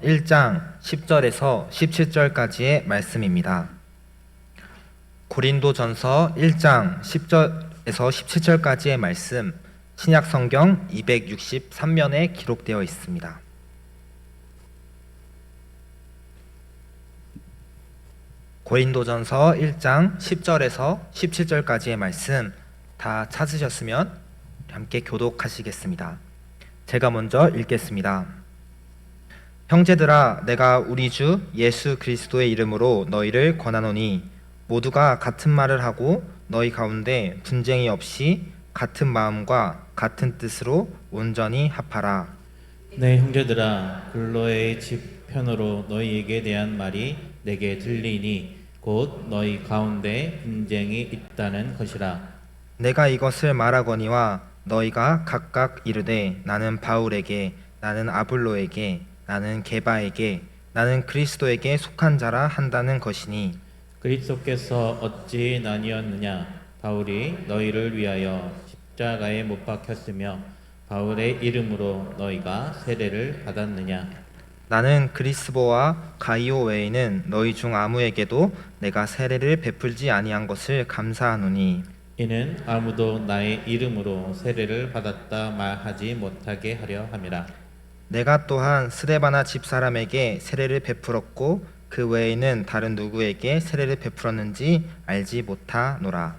1장 10절에서 17절까지의 말씀입니다. 고린도전서 1장 10절에서 17절까지의 말씀, 신약 성경 263면에 기록되어 있습니다. 고린도전서 1장 10절에서 17절까지의 말씀 다 찾으셨으면 함께 교독하시겠습니다. 제가 먼저 읽겠습니다. 형제들아, 내가 우리 주 예수 그리스도의 이름으로 너희를 권하노니 모두가 같은 말을 하고 너희 가운데 분쟁이 없이 같은 마음과 같은 뜻으로 온전히 합하라. 네, 형제들아, 글로의 집 편으로 너희에게 대한 말이 내게 들리니 곧 너희 가운데 분쟁이 있다는 것이라. 내가 이것을 말하거니와 너희가 각각 이르되 나는 바울에게, 나는 아볼로에게, 나는 게바에게, 나는 그리스도에게 속한 자라 한다는 것이니 그리스도께서 어찌 나뉘었느냐? 바울이 너희를 위하여 십자가에 못 박혔으며 바울의 이름으로 너희가 세례를 받았느냐? 나는 그리스보와 가이오 외에는 너희 중 아무에게도 내가 세례를 베풀지 아니한 것을 감사하노니 이는 아무도 나의 이름으로 세례를 받았다 말하지 못하게 하려 함이라. 내가 또한 스데바나 집사람에게 세례를 베풀었고 그 외에는 다른 누구에게 세례를 베풀었는지 알지 못하노라.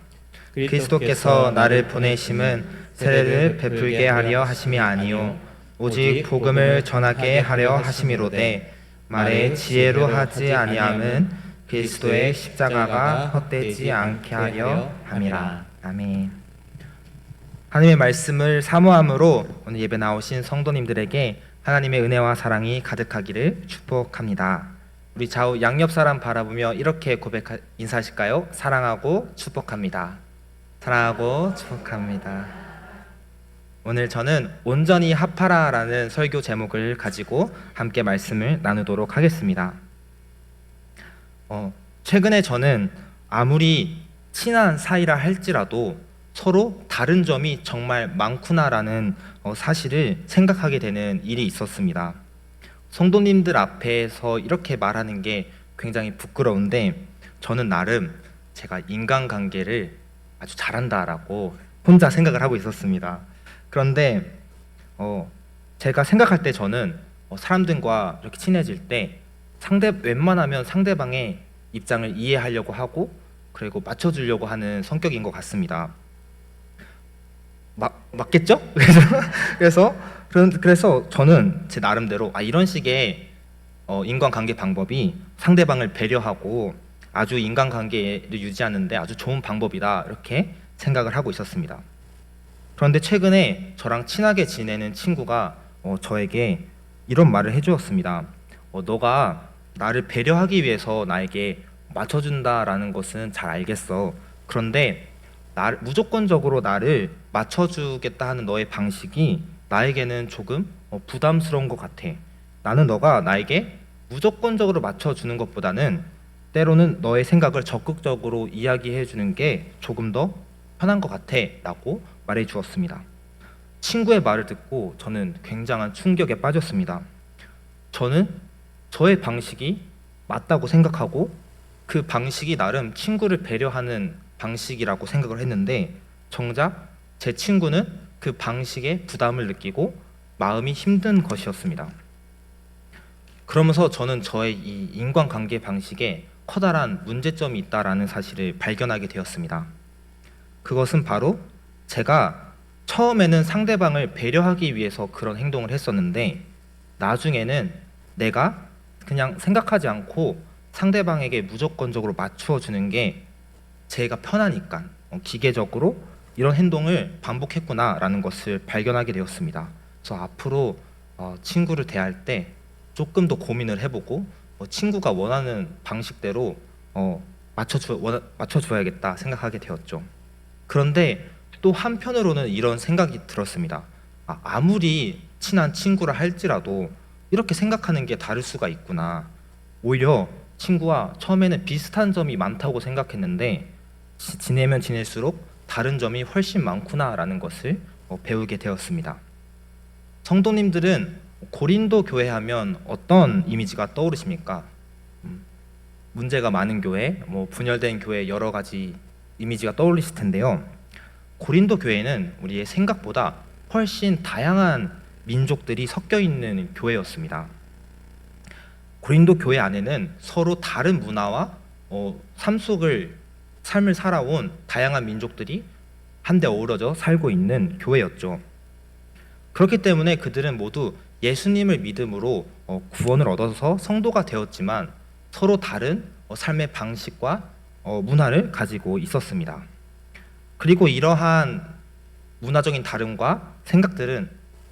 그리스도께서 나를 보내심은 세례를 베풀게 하려 하심이 아니요 오직 복음을 전하게 하려 하심이로되 말에 지혜로 하지 아니함은 그리스도의 십자가가 헛되지 않게 하려 함이라. 아멘. 하나님의 말씀을 사모함으로 오늘 예배 나오신 성도님들에게 하나님의 은혜와 사랑이 가득하기를 축복합니다. 우리 좌우 양옆 사람 바라보며 이렇게 인사하실까요? 사랑하고 축복합니다. 사랑하고 축복합니다. 오늘 저는 온전히 합하라라는 설교 제목을 가지고 함께 말씀을 나누도록 하겠습니다. 최근에 저는 아무리 친한 사이라 할지라도 서로 다른 점이 정말 많구나라는 사실을 생각하게 되는 일이 있었습니다. 성도님들 앞에서 이렇게 말하는 게 굉장히 부끄러운데 저는 나름 제가 인간관계를 아주 잘한다라고 혼자 생각을 하고 있었습니다. 그런데 제가 생각할 때 저는 사람들과 이렇게 친해질 때 웬만하면 상대방의 입장을 이해하려고 하고 그리고 맞춰주려고 하는 성격인 것 같습니다. 맞겠죠? 그래서 저는 제 나름대로 이런 식의 인간관계 방법이 상대방을 배려하고 아주 인간관계를 유지하는데 아주 좋은 방법이다 이렇게 생각을 하고 있었습니다. 그런데 최근에 저랑 친하게 지내는 친구가 저에게 이런 말을 해주었습니다. 너가 나를 배려하기 위해서 나에게 맞춰준다라는 것은 잘 알겠어. 그런데 무조건적으로 나를 맞춰주겠다 하는 너의 방식이 나에게는 조금 부담스러운 것 같아. 나는 너가 나에게 무조건적으로 맞춰주는 것보다는 때로는 너의 생각을 적극적으로 이야기해 주는 게 조금 더 편한 것 같아 라고 말해 주었습니다. 친구의 말을 듣고 저는 굉장한 충격에 빠졌습니다. 저는 저의 방식이 맞다고 생각하고 그 방식이 나름 친구를 배려하는 방식이라고 생각을 했는데 정작 제 친구는 그 방식에 부담을 느끼고 마음이 힘든 것이었습니다. 그러면서 저는 저의 이 인간관계 방식에 커다란 문제점이 있다라는 사실을 발견하게 되었습니다. 그것은 바로 제가 처음에는 상대방을 배려하기 위해서 그런 행동을 했었는데 나중에는 내가 그냥 생각하지 않고 상대방에게 무조건적으로 맞추어 주는 게 제가 편하니까 기계적으로 이런 행동을 반복했구나라는 것을 발견하게 되었습니다. 그래서 앞으로 친구를 대할 때 조금 더 고민을 해보고 친구가 원하는 방식대로 맞춰줘야겠다 생각하게 되었죠. 그런데 또 한편으로는 이런 생각이 들었습니다. 아무리 친한 친구라 할지라도 이렇게 생각하는 게 다를 수가 있구나. 오히려 친구와 처음에는 비슷한 점이 많다고 생각했는데 지내면 지낼수록 다른 점이 훨씬 많구나라는 것을 배우게 되었습니다. 성도님들은 고린도 교회 하면 어떤 이미지가 떠오르십니까? 문제가 많은 교회, 분열된 교회 여러 가지 이미지가 떠올리실 텐데요. 고린도 교회는 우리의 생각보다 훨씬 다양한 민족들이 섞여 있는 교회였습니다. 고린도 교회 안에는 서로 다른 문화와 삶을 살아온 다양한 민족들이 한데 어우러져 살고 있는 교회였죠. 그렇기 때문에 그들은 모두 예수님을 믿음으로 구원을 얻어서 성도가 되었지만 서로 다른 삶의 방식과 문화를 가지고 있었습니다. 그리고 이러한 문화적인 다름과 생각들은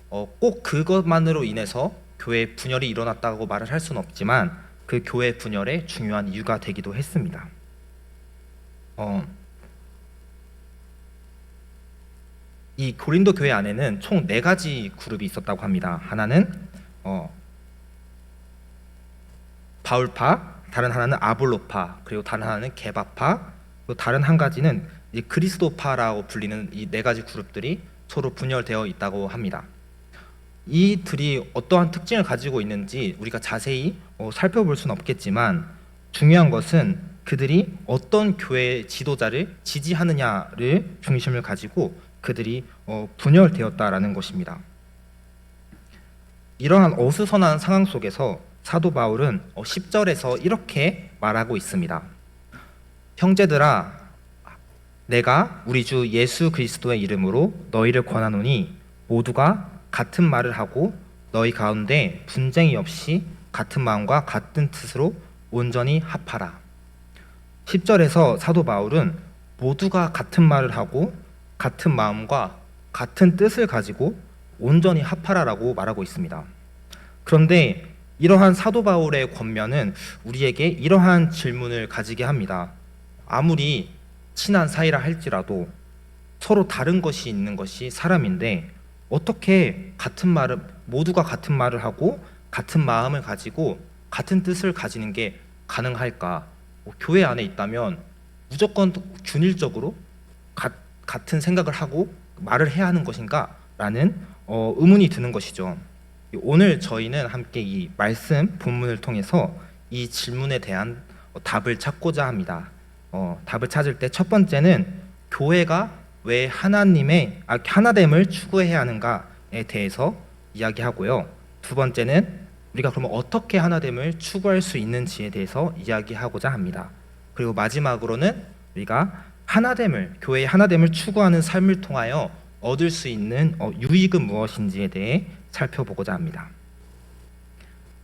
꼭 그것만으로 인해서 교회 분열이 일어났다고 말을 할 수는 없지만 그 교회 분열의 중요한 이유가 되기도 했습니다. 이 고린도 교회 안에는 총 4가지 그룹이 있었다고 합니다. 하나는 바울파, 다른 하나는 아볼로파, 그리고 다른 하나는 게바파, 또 다른 한 가지는 이 그리스도파라고 불리는 이 4가지 그룹들이 서로 분열되어 있다고 합니다. 이들이 어떠한 특징을 가지고 있는지 우리가 자세히 살펴볼 수는 없겠지만 중요한 것은 그들이 어떤 교회 지도자를 지지하느냐를 중심을 가지고 그들이 분열되었다라는 것입니다. 이러한 어수선한 상황 속에서 사도 바울은 10절에서 이렇게 말하고 있습니다. 형제들아, 내가 우리 주 예수 그리스도의 이름으로 너희를 권하노니 모두가 같은 말을 하고 너희 가운데 분쟁이 없이 같은 마음과 같은 뜻으로 온전히 합하라. 10절에서 사도 바울은 모두가 같은 말을 하고 같은 마음과 같은 뜻을 가지고 온전히 합하라라고 말하고 있습니다. 그런데 이러한 사도 바울의 권면은 우리에게 이러한 질문을 가지게 합니다. 아무리 친한 사이라 할지라도 서로 다른 것이 있는 것이 사람인데 어떻게 모두가 같은 말을 하고 같은 마음을 가지고 같은 뜻을 가지는 게 가능할까? 교회 안에 있다면 무조건 균일적으로 같은 생각을 하고 말을 해야 하는 것인가? 라는 의문이 드는 것이죠. 오늘 저희는 함께 이 말씀 본문을 통해서 이 질문에 대한 답을 찾고자 합니다. 답을 찾을 때 첫 번째는 교회가 왜 하나됨을 추구해야 하는가에 대해서 이야기하고요. 두 번째는 우리가 그러면 어떻게 하나됨을 추구할 수 있는지에 대해서 이야기하고자 합니다. 그리고 마지막으로는 우리가 교회의 하나됨을 추구하는 삶을 통하여 얻을 수 있는 유익은 무엇인지에 대해 살펴보고자 합니다.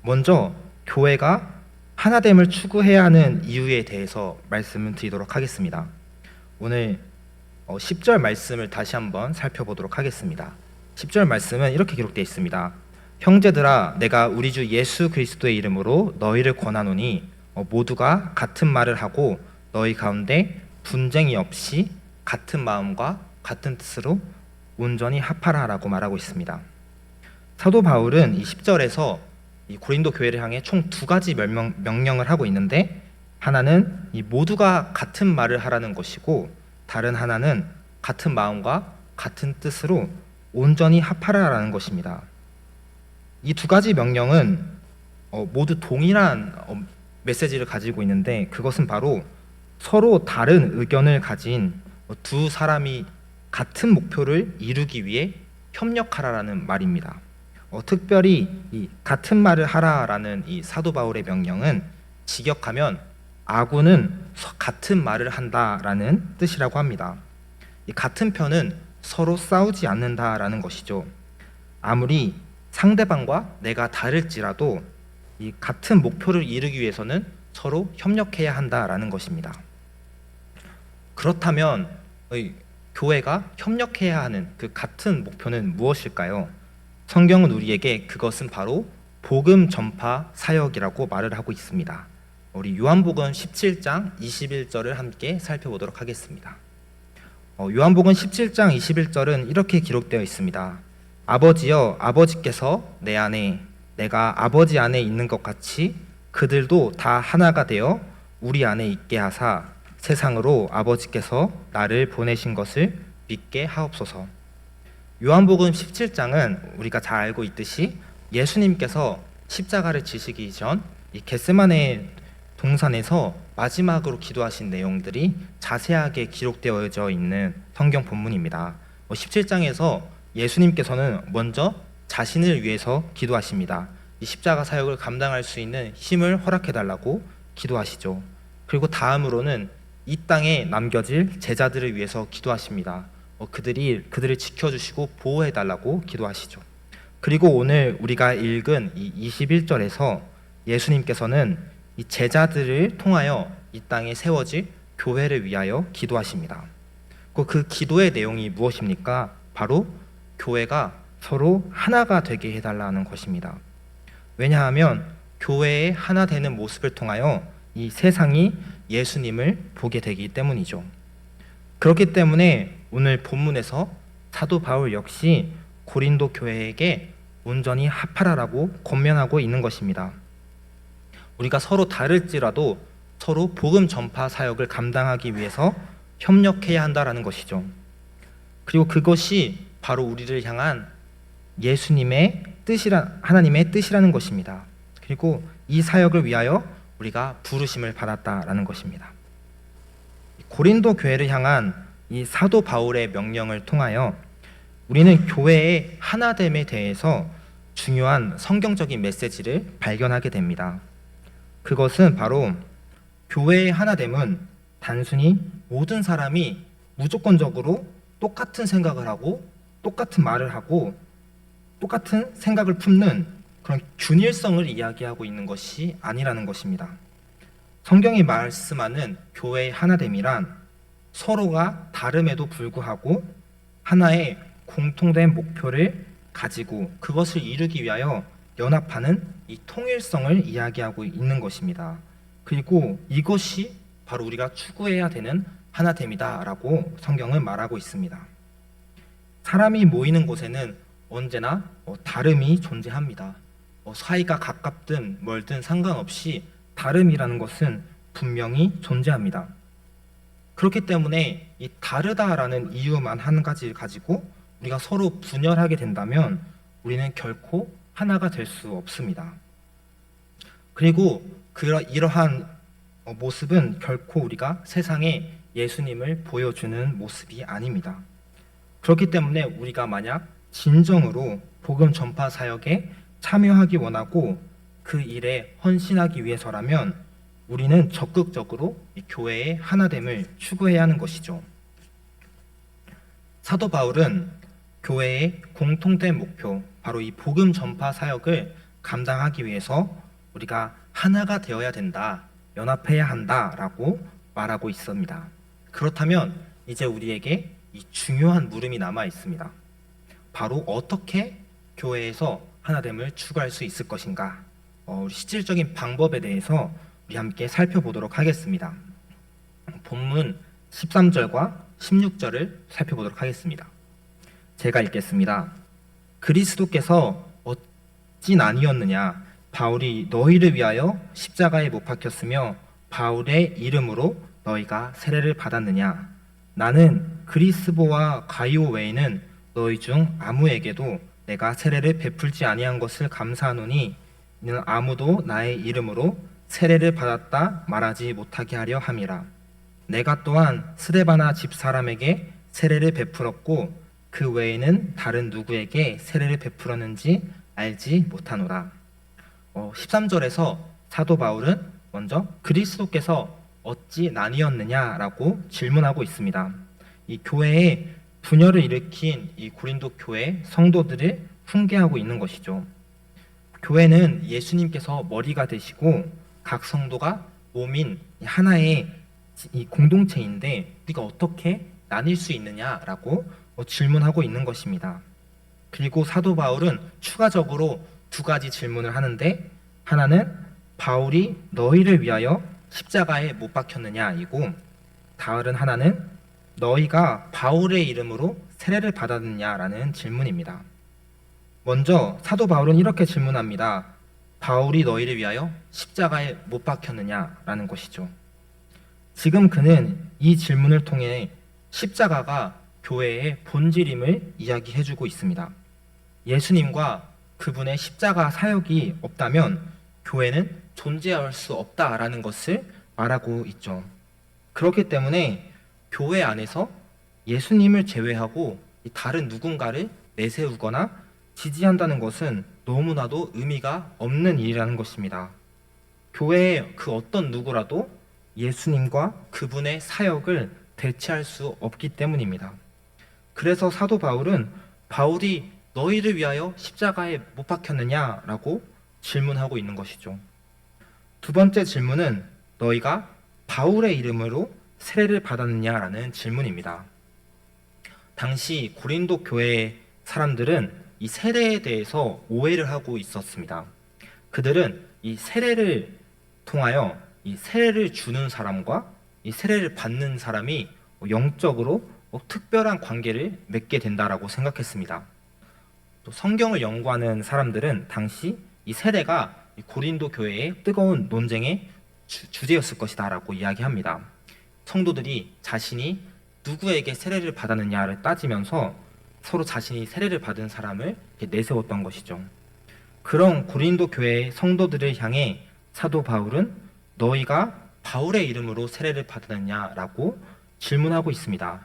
먼저 교회가 하나됨을 추구해야 하는 이유에 대해서 말씀을 드리도록 하겠습니다. 오늘 10절 말씀을 다시 한번 살펴보도록 하겠습니다. 10절 말씀은 이렇게 기록되어 있습니다. 형제들아, 내가 우리 주 예수 그리스도의 이름으로 너희를 권하노니 모두가 같은 말을 하고 너희 가운데 분쟁이 없이 같은 마음과 같은 뜻으로 온전히 합하라라고 말하고 있습니다. 사도 바울은 이 10절에서 이 고린도 교회를 향해 총 2가지 명령을 하고 있는데 하나는 이 모두가 같은 말을 하라는 것이고 다른 하나는 같은 마음과 같은 뜻으로 온전히 합하라라는 것입니다. 이 2가지 명령은 모두 동일한 메시지를 가지고 있는데 그것은 바로 서로 다른 의견을 가진 두 사람이 같은 목표를 이루기 위해 협력하라라는 말입니다. 특별히 이 같은 말을 하라라는 이 사도 바울의 명령은 직역하면 아군은 같은 말을 한다라는 뜻이라고 합니다. 이 같은 편은 서로 싸우지 않는다라는 것이죠. 아무리 상대방과 내가 다를지라도 이 같은 목표를 이루기 위해서는 서로 협력해야 한다라는 것입니다. 그렇다면 교회가 협력해야 하는 그 같은 목표는 무엇일까요? 성경은 우리에게 그것은 바로 복음 전파 사역이라고 말을 하고 있습니다. 우리 요한복음 17장 21절을 함께 살펴보도록 하겠습니다. 요한복음 17장 21절은 이렇게 기록되어 있습니다. 아버지여, 아버지께서 내 안에 내가 아버지 안에 있는 것 같이 그들도 다 하나가 되어 우리 안에 있게 하사 세상으로 아버지께서 나를 보내신 것을 믿게 하옵소서. 요한복음 17장은 우리가 잘 알고 있듯이 예수님께서 십자가를 지시기 전 이 겟세마네 동산에서 마지막으로 기도하신 내용들이 자세하게 기록되어져 있는 성경 본문입니다. 17장에서 예수님께서는 먼저 자신을 위해서 기도하십니다. 이 십자가 사역을 감당할 수 있는 힘을 허락해달라고 기도하시죠. 그리고 다음으로는 이 땅에 남겨질 제자들을 위해서 기도하십니다. 그들을 지켜주시고 보호해달라고 기도하시죠. 그리고 오늘 우리가 읽은 이 21절에서 예수님께서는 이 제자들을 통하여 이 땅에 세워질 교회를 위하여 기도하십니다. 그 기도의 내용이 무엇입니까? 바로 교회가 서로 하나가 되게 해달라는 것입니다. 왜냐하면 교회의 하나 되는 모습을 통하여 이 세상이 예수님을 보게 되기 때문이죠. 그렇기 때문에 오늘 본문에서 사도 바울 역시 고린도 교회에게 온전히 합하라라고 권면하고 있는 것입니다. 우리가 서로 다를지라도 서로 복음 전파 사역을 감당하기 위해서 협력해야 한다라는 것이죠. 그리고 그것이 바로 우리를 향한 예수님의 하나님의 뜻이라는 것입니다. 그리고 이 사역을 위하여 우리가 부르심을 받았다라는 것입니다. 고린도 교회를 향한 이 사도 바울의 명령을 통하여 우리는 교회의 하나됨에 대해서 중요한 성경적인 메시지를 발견하게 됩니다. 그것은 바로 교회의 하나됨은 단순히 모든 사람이 무조건적으로 똑같은 생각을 하고 똑같은 말을 하고 똑같은 생각을 품는 그런 균일성을 이야기하고 있는 것이 아니라는 것입니다. 성경이 말씀하는 교회의 하나됨이란 서로가 다름에도 불구하고 하나의 공통된 목표를 가지고 그것을 이루기 위하여 연합하는 이 통일성을 이야기하고 있는 것입니다. 그리고 이것이 바로 우리가 추구해야 되는 하나됨이다라고 성경은 말하고 있습니다. 사람이 모이는 곳에는 언제나 다름이 존재합니다. 사이가 가깝든 멀든 상관없이 다름이라는 것은 분명히 존재합니다. 그렇기 때문에 이 다르다라는 이유만 한 가지를 가지고 우리가 서로 분열하게 된다면 우리는 결코 하나가 될 수 없습니다. 그리고 이러한 모습은 결코 우리가 세상에 예수님을 보여주는 모습이 아닙니다. 그렇기 때문에 우리가 만약 진정으로 복음 전파 사역에 참여하기 원하고 그 일에 헌신하기 위해서라면 우리는 적극적으로 이 교회의 하나됨을 추구해야 하는 것이죠. 사도 바울은 교회의 공통된 목표, 바로 이 복음 전파 사역을 감당하기 위해서 우리가 하나가 되어야 된다, 연합해야 한다라고 말하고 있습니다. 그렇다면 이제 우리에게 이 중요한 물음이 남아 있습니다. 바로 어떻게 교회에서 하나됨을 추구할 수 있을 것인가? 실질적인 방법에 대해서 우리 함께 살펴보도록 하겠습니다. 본문 13절과 16절을 살펴보도록 하겠습니다. 제가 읽겠습니다. 그리스도께서 어찌 나뉘었느냐? 바울이 너희를 위하여 십자가에 못 박혔으며 바울의 이름으로 너희가 세례를 받았느냐? 나는 그리스보와 가이오 외에는 너희 중 아무에게도 내가 세례를 베풀지 아니한 것을 감사하노니 이는 아무도 나의 이름으로 세례를 받았다 말하지 못하게 하려 함이라. 내가 또한 스데바나 집 사람에게 세례를 베풀었고 그 외에는 다른 누구에게 세례를 베풀었는지 알지 못하노라. 13절에서 사도 바울은 먼저 그리스도께서 어찌 나뉘었느냐라고 질문하고 있습니다. 이 교회에 분열을 일으킨 이 고린도 교회 성도들을 훈계하고 있는 것이죠. 교회는 예수님께서 머리가 되시고 각 성도가 몸인 하나의 이 공동체인데 우리가 어떻게 나뉠 수 있느냐라고 질문하고 있는 것입니다. 그리고 사도 바울은 추가적으로 두 가지 질문을 하는데 하나는 바울이 너희를 위하여 십자가에 못 박혔느냐이고 다른 하나는 너희가 바울의 이름으로 세례를 받았느냐라는 질문입니다. 먼저 사도 바울은 이렇게 질문합니다. 바울이 너희를 위하여 십자가에 못 박혔느냐라는 것이죠. 지금 그는 이 질문을 통해 십자가가 교회의 본질임을 이야기해주고 있습니다. 예수님과 그분의 십자가 사역이 없다면 교회는 존재할 수 없다라는 것을 말하고 있죠. 그렇기 때문에 교회 안에서 예수님을 제외하고 다른 누군가를 내세우거나 지지한다는 것은 너무나도 의미가 없는 일이라는 것입니다. 교회의 그 어떤 누구라도 예수님과 그분의 사역을 대체할 수 없기 때문입니다. 그래서 사도 바울은 바울이 너희를 위하여 십자가에 못 박혔느냐라고 질문하고 있는 것이죠. 두 번째 질문은 너희가 바울의 이름으로 세례를 받았느냐라는 질문입니다. 당시 고린도 교회의 사람들은 이 세례에 대해서 오해를 하고 있었습니다. 그들은 이 세례를 통하여 이 세례를 주는 사람과 이 세례를 받는 사람이 영적으로 특별한 관계를 맺게 된다라고 생각했습니다. 또 성경을 연구하는 사람들은 당시 이 세례가 이 고린도 교회의 뜨거운 논쟁의 주제였을 것이다라고 이야기합니다. 성도들이 자신이 누구에게 세례를 받았느냐를 따지면서 서로 자신이 세례를 받은 사람을 내세웠던 것이죠. 그런 고린도 교회의 성도들을 향해 사도 바울은 너희가 바울의 이름으로 세례를 받았느냐라고 질문하고 있습니다.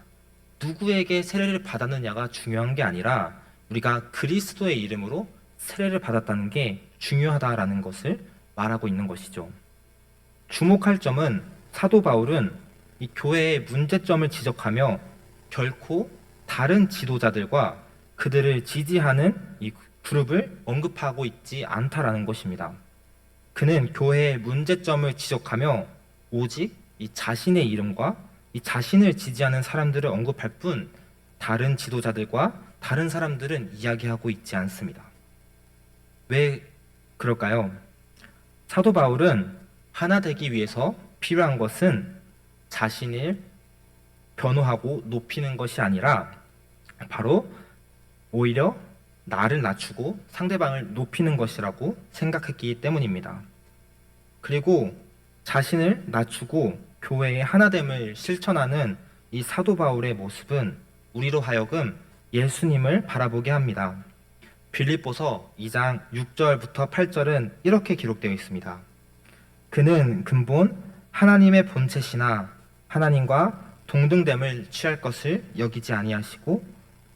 누구에게 세례를 받았느냐가 중요한 게 아니라 우리가 그리스도의 이름으로 세례를 받았다는 게 중요하다라는 것을 말하고 있는 것이죠. 주목할 점은 사도 바울은 이 교회의 문제점을 지적하며 결코 다른 지도자들과 그들을 지지하는 이 그룹을 언급하고 있지 않다라는 것입니다. 그는 교회의 문제점을 지적하며 오직 이 자신의 이름과 이 자신을 지지하는 사람들을 언급할 뿐 다른 지도자들과 다른 사람들은 이야기하고 있지 않습니다. 왜 그럴까요? 사도 바울은 하나 되기 위해서 필요한 것은 자신을 변호하고 높이는 것이 아니라 바로 오히려 나를 낮추고 상대방을 높이는 것이라고 생각했기 때문입니다. 그리고 자신을 낮추고 교회의 하나됨을 실천하는 이 사도 바울의 모습은 우리로 하여금 예수님을 바라보게 합니다. 빌립보서 2장 6절부터 8절은 이렇게 기록되어 있습니다. 그는 근본 하나님의 본체시나 하나님과 동등됨을 취할 것을 여기지 아니하시고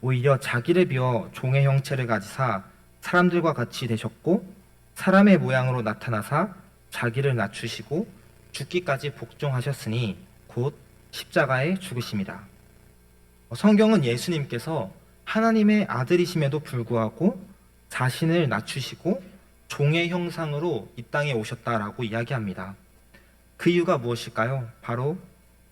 오히려 자기를 비워 종의 형체를 가지사 사람들과 같이 되셨고 사람의 모양으로 나타나사 자기를 낮추시고 죽기까지 복종하셨으니 곧 십자가에 죽으심이라. 성경은 예수님께서 하나님의 아들이심에도 불구하고 자신을 낮추시고 종의 형상으로 이 땅에 오셨다라고 이야기합니다. 그 이유가 무엇일까요? 바로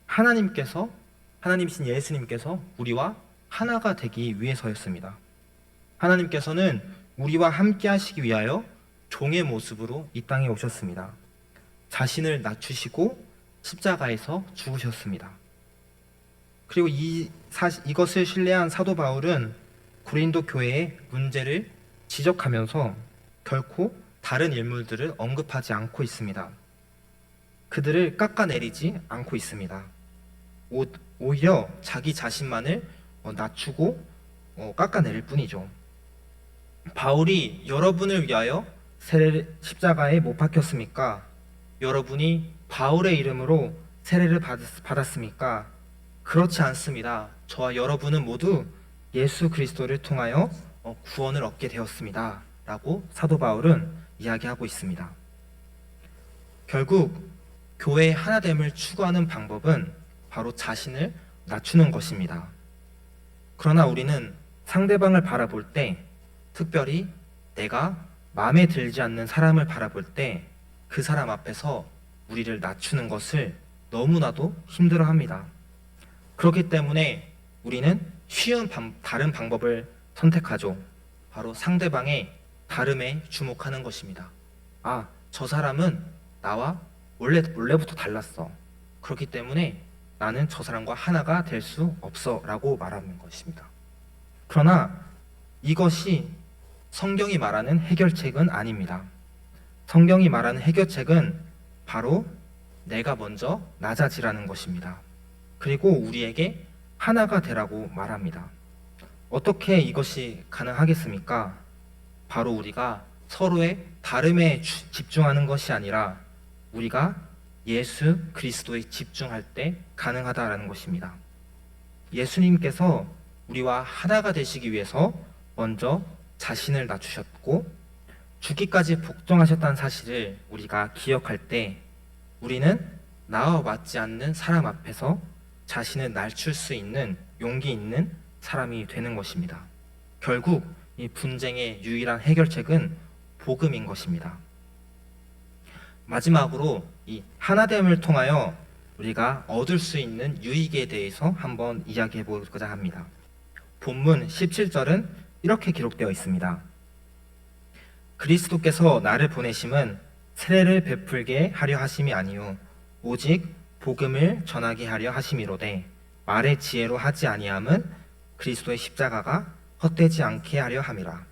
하나님이신 예수님께서 우리와 하나가 되기 위해서였습니다. 하나님께서는 우리와 함께 하시기 위하여 종의 모습으로 이 땅에 오셨습니다. 자신을 낮추시고 십자가에서 죽으셨습니다. 그리고 이것을 신뢰한 사도 바울은 고린도 교회의 문제를 지적하면서 결코 다른 인물들을 언급하지 않고 있습니다. 그들을 깎아내리지 않고 있습니다. 오히려 자기 자신만을 낮추고 깎아내릴 뿐이죠. 바울이 여러분을 위하여 십자가에 못 박혔습니까? 여러분이 바울의 이름으로 세례를 받았습니까? 그렇지 않습니다. 저와 여러분은 모두 예수 그리스도를 통하여 구원을 얻게 되었습니다. 라고 사도 바울은 이야기하고 있습니다. 결국 교회의 하나됨을 추구하는 방법은 바로 자신을 낮추는 것입니다. 그러나 우리는 상대방을 바라볼 때, 특별히 내가 마음에 들지 않는 사람을 바라볼 때 그 사람 앞에서 우리를 낮추는 것을 너무나도 힘들어합니다. 그렇기 때문에 우리는 쉬운 다른 방법을 선택하죠. 바로 상대방의 다름에 주목하는 것입니다. 아, 저 사람은 나와 원래부터 달랐어. 그렇기 때문에 나는 저 사람과 하나가 될 수 없어 라고 말하는 것입니다. 그러나 이것이 성경이 말하는 해결책은 아닙니다. 성경이 말하는 해결책은 바로 내가 먼저 낮아지라는 것입니다. 그리고 우리에게 하나가 되라고 말합니다. 어떻게 이것이 가능하겠습니까? 바로 우리가 서로의 다름에 집중하는 것이 아니라 우리가 예수 그리스도에 집중할 때 가능하다라는 것입니다. 예수님께서 우리와 하나가 되시기 위해서 먼저 자신을 낮추셨고 죽기까지 복종하셨다는 사실을 우리가 기억할 때 우리는 나와 맞지 않는 사람 앞에서 자신을 낮출 수 있는 용기 있는 사람이 되는 것입니다. 결국 이 분쟁의 유일한 해결책은 복음인 것입니다. 마지막으로 이 하나됨을 통하여 우리가 얻을 수 있는 유익에 대해서 한번 이야기해 보고자 합니다. 본문 17절은 이렇게 기록되어 있습니다. 그리스도께서 나를 보내심은 세례를 베풀게 하려 하심이 아니요 오직 복음을 전하게 하려 하심이로되 말의 지혜로 하지 아니함은 그리스도의 십자가가 헛되지 않게 하려 함이라.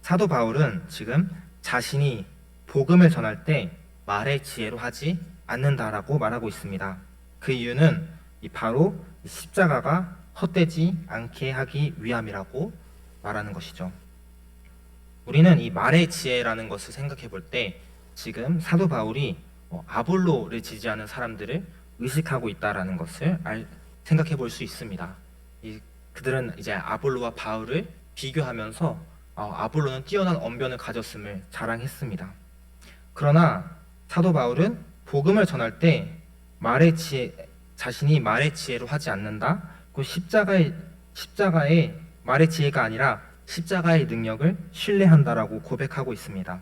사도 바울은 지금 자신이 복음을 전할 때 말의 지혜로 하지 않는다라고 말하고 있습니다. 그 이유는 바로 십자가가 헛되지 않게 하기 위함이라고 말하는 것이죠. 우리는 이 말의 지혜라는 것을 생각해 볼 때 지금 사도 바울이 아볼로를 지지하는 사람들을 의식하고 있다라는 것을 생각해 볼 수 있습니다. 그들은 이제 아볼로와 바울을 비교하면서 아볼로는 뛰어난 언변을 가졌음을 자랑했습니다. 그러나 사도 바울은 복음을 전할 때 자신이 말의 지혜로 하지 않는다. 그 십자가의 말의 지혜가 아니라 십자가의 능력을 신뢰한다라고 고백하고 있습니다.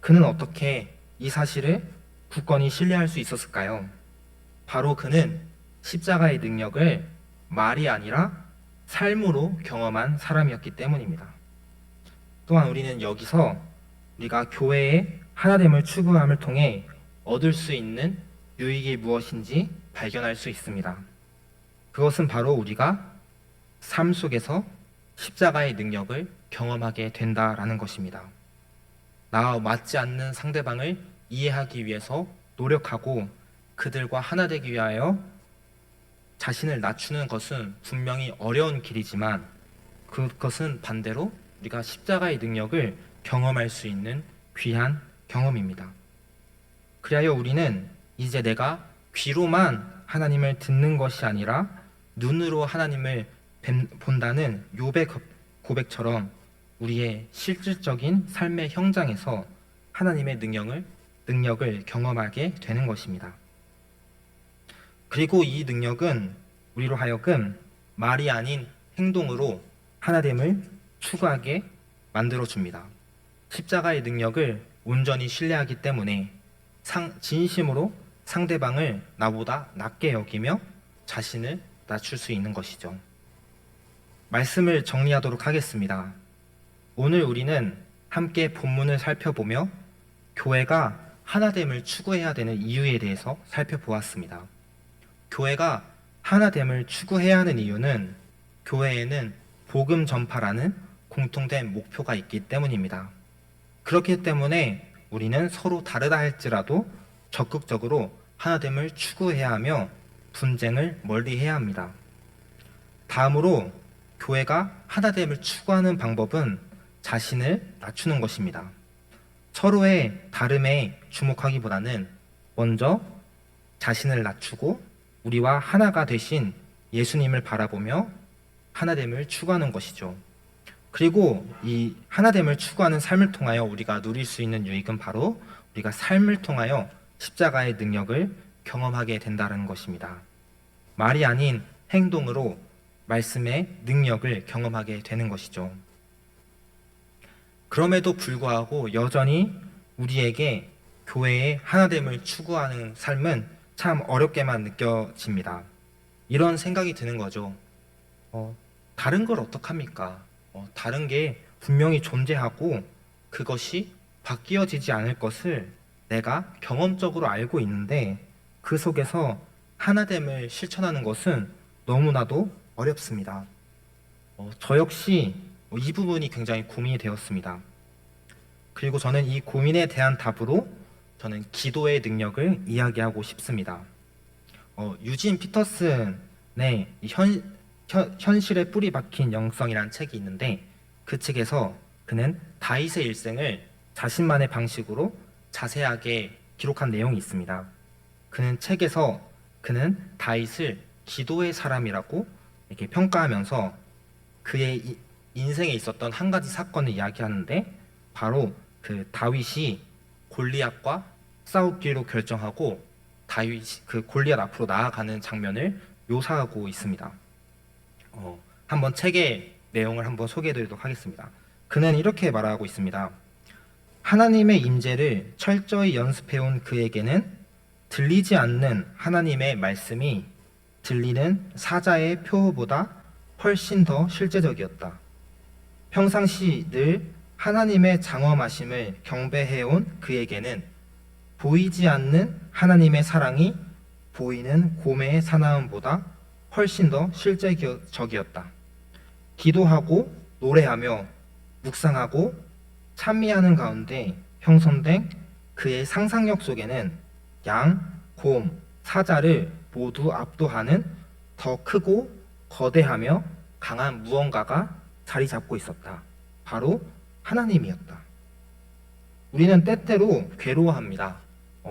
그는 어떻게 이 사실을 굳건히 신뢰할 수 있었을까요? 바로 그는 십자가의 능력을 말이 아니라 삶으로 경험한 사람이었기 때문입니다. 또한 우리는 여기서 우리가 교회의 하나됨을 추구함을 통해 얻을 수 있는 유익이 무엇인지 발견할 수 있습니다. 그것은 바로 우리가 삶 속에서 십자가의 능력을 경험하게 된다라는 것입니다. 나와 맞지 않는 상대방을 이해하기 위해서 노력하고 그들과 하나 되기 위하여 자신을 낮추는 것은 분명히 어려운 길이지만 그것은 반대로 우리가 십자가의 능력을 경험할 수 있는 귀한 경험입니다. 그리하여 우리는 이제 내가 귀로만 하나님을 듣는 것이 아니라 눈으로 하나님을 본다는 욥의 고백처럼 우리의 실질적인 삶의 현장에서 하나님의 능력을 경험하게 되는 것입니다. 그리고 이 능력은 우리로 하여금 말이 아닌 행동으로 하나됨을 추구하게 만들어줍니다. 십자가의 능력을 온전히 신뢰하기 때문에 진심으로 상대방을 나보다 낮게 여기며 자신을 낮출 수 있는 것이죠. 말씀을 정리하도록 하겠습니다. 오늘 우리는 함께 본문을 살펴보며 교회가 하나됨을 추구해야 되는 이유에 대해서 살펴보았습니다. 교회가 하나됨을 추구해야 하는 이유는 교회에는 복음 전파라는 공통된 목표가 있기 때문입니다. 그렇기 때문에 우리는 서로 다르다 할지라도 적극적으로 하나됨을 추구해야 하며 분쟁을 멀리해야 합니다. 다음으로 교회가 하나됨을 추구하는 방법은 자신을 낮추는 것입니다. 서로의 다름에 주목하기보다는 먼저 자신을 낮추고 우리와 하나가 되신 예수님을 바라보며 하나됨을 추구하는 것이죠. 그리고 이 하나됨을 추구하는 삶을 통하여 우리가 누릴 수 있는 유익은 바로 우리가 삶을 통하여 십자가의 능력을 경험하게 된다는 것입니다. 말이 아닌 행동으로 말씀의 능력을 경험하게 되는 것이죠. 그럼에도 불구하고 여전히 우리에게 교회의 하나됨을 추구하는 삶은 참 어렵게만 느껴집니다. 이런 생각이 드는 거죠. 다른 걸 어떡합니까? 다른 게 분명히 존재하고 그것이 바뀌어지지 않을 것을 내가 경험적으로 알고 있는데 그 속에서 하나됨을 실천하는 것은 너무나도 어렵습니다. 저 역시 이 부분이 굉장히 고민이 되었습니다. 그리고 저는 이 고민에 대한 답으로 저는 기도의 능력을 이야기하고 싶습니다. 유진 피터슨의 현실에 뿌리 박힌 영성이라는 책이 있는데 그 책에서 그는 다윗의 일생을 자신만의 방식으로 자세하게 기록한 내용이 있습니다. 그는 책에서 그는 다윗을 기도의 사람이라고 이렇게 평가하면서 그의 인생에 있었던 한 가지 사건을 이야기하는데, 바로 그 다윗이 골리앗과 싸우기로 결정하고 다윗이 그 골리앗 앞으로 나아가는 장면을 묘사하고 있습니다. 한번 책의 내용을 한번 소개해드리도록 하겠습니다. 그는 이렇게 말하고 있습니다. 하나님의 임재를 철저히 연습해온 그에게는 들리지 않는 하나님의 말씀이 들리는 사자의 표보다 훨씬 더 실제적이었다. 평상시 늘 하나님의 장엄하심을 경배해온 그에게는 보이지 않는 하나님의 사랑이 보이는 곰의 사나움보다 훨씬 더 실제적이었다. 기도하고 노래하며 묵상하고 찬미하는 가운데 형성된 그의 상상력 속에는 양, 곰, 사자를 모두 압도하는 더 크고 거대하며 강한 무언가가 자리 잡고 있었다. 바로 하나님이었다. 우리는 때때로 괴로워합니다.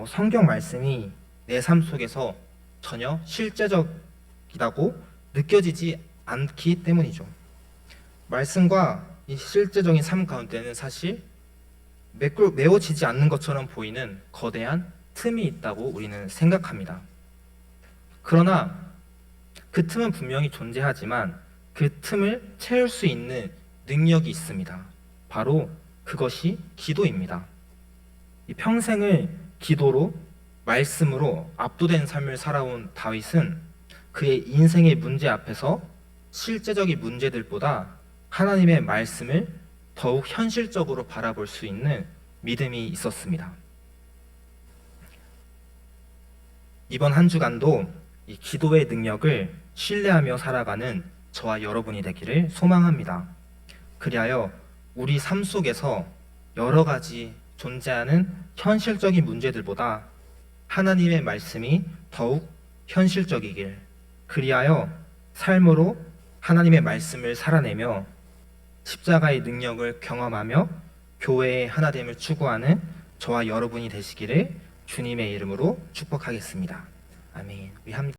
성경 말씀이 내 삶 속에서 전혀 실제적이라고 느껴지지 않기 때문이죠. 말씀과 이 실제적인 삶 가운데는 사실 메워지지 않는 것처럼 보이는 거대한 틈이 있다고 우리는 생각합니다. 그러나 그 틈은 분명히 존재하지만 그 틈을 채울 수 있는 능력이 있습니다. 바로 그것이 기도입니다. 이 평생을 기도로, 말씀으로 압도된 삶을 살아온 다윗은 그의 인생의 문제 앞에서 실제적인 문제들보다 하나님의 말씀을 더욱 현실적으로 바라볼 수 있는 믿음이 있었습니다. 이번 한 주간도 이 기도의 능력을 신뢰하며 살아가는 저와 여러분이 되기를 소망합니다. 그리하여 우리 삶 속에서 여러 가지 존재하는 현실적인 문제들보다 하나님의 말씀이 더욱 현실적이길, 그리하여 삶으로 하나님의 말씀을 살아내며 십자가의 능력을 경험하며 교회의 하나됨을 추구하는 저와 여러분이 되시기를 주님의 이름으로 축복하겠습니다. 아멘. 우리 함께